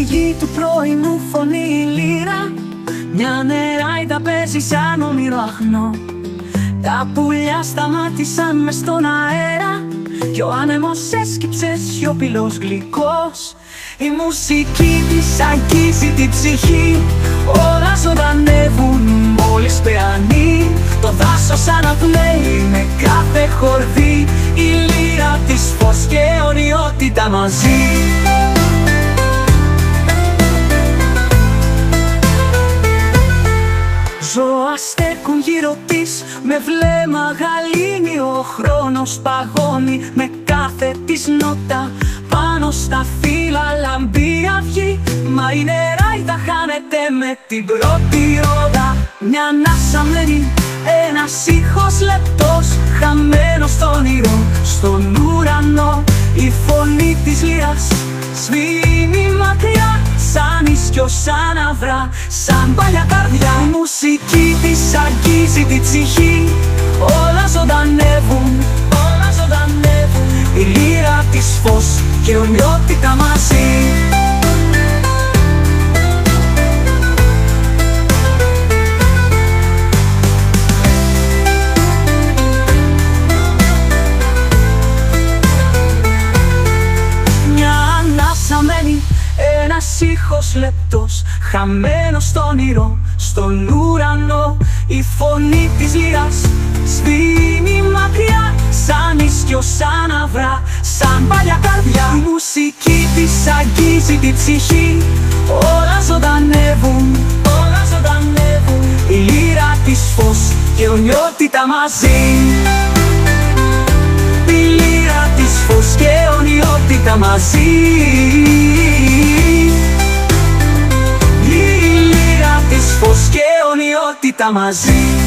σιγή του πρωινού φωνή η λύρα, μια νεράιδα παίζει σαν όνειρο αχνό. Τα πουλιά σταμάτησαν μες στον αέρα κι ο άνεμος έσκυψε σιωπηλός γλυκός. Η μουσική της αγγίζει την ψυχή, όλα ζωντανεύουν μόλις πεανεί. Το δάσος αναπνέει με κάθε χορδή, η λύρα της φως και αιωνιότητα μαζί. Ζώα στέκουν γύρω της με βλέμμα γαλήνη, ο χρόνος παγώνει με κάθε της νότα. Πάνω στα φύλλα λαμπεί αυγή, μα η νεράιδα χάνεται με την πρώτη ρόδα. Μια ανάσα μένει, ένας ήχος λεπτός, χαμένος στον όνειρο, στον ουρανό. Η φωνή της λύρας σβήνει μακριά, σαν ίσκιο, σαν αυρά, σαν παλιά καρδιά. Η μουσική της αγγίζει την ψυχή, όλα ζωντανεύουν, όλα ζωντανεύουν. Η λύρα της φως και αιωνιότητα μαζί. Μια ανάσα μένει, ένας ήχος λεπτός, χαμένος στον όνειρο, στον ουρανό. Η φωνή της λύρας σβήνει μακριά, σαν ίσκιο, σαν αυρά, σαν παλιά καρδιά. Η μουσική της αγγίζει την ψυχή, όλα ζωντανεύουν, όλα ζωντανεύουν. Η λύρα της φως και αιωνιότητα μαζί. Η λύρα της φως και αιωνιότητα μαζί. Η λύρα της φως και αιωνιότητα μαζί.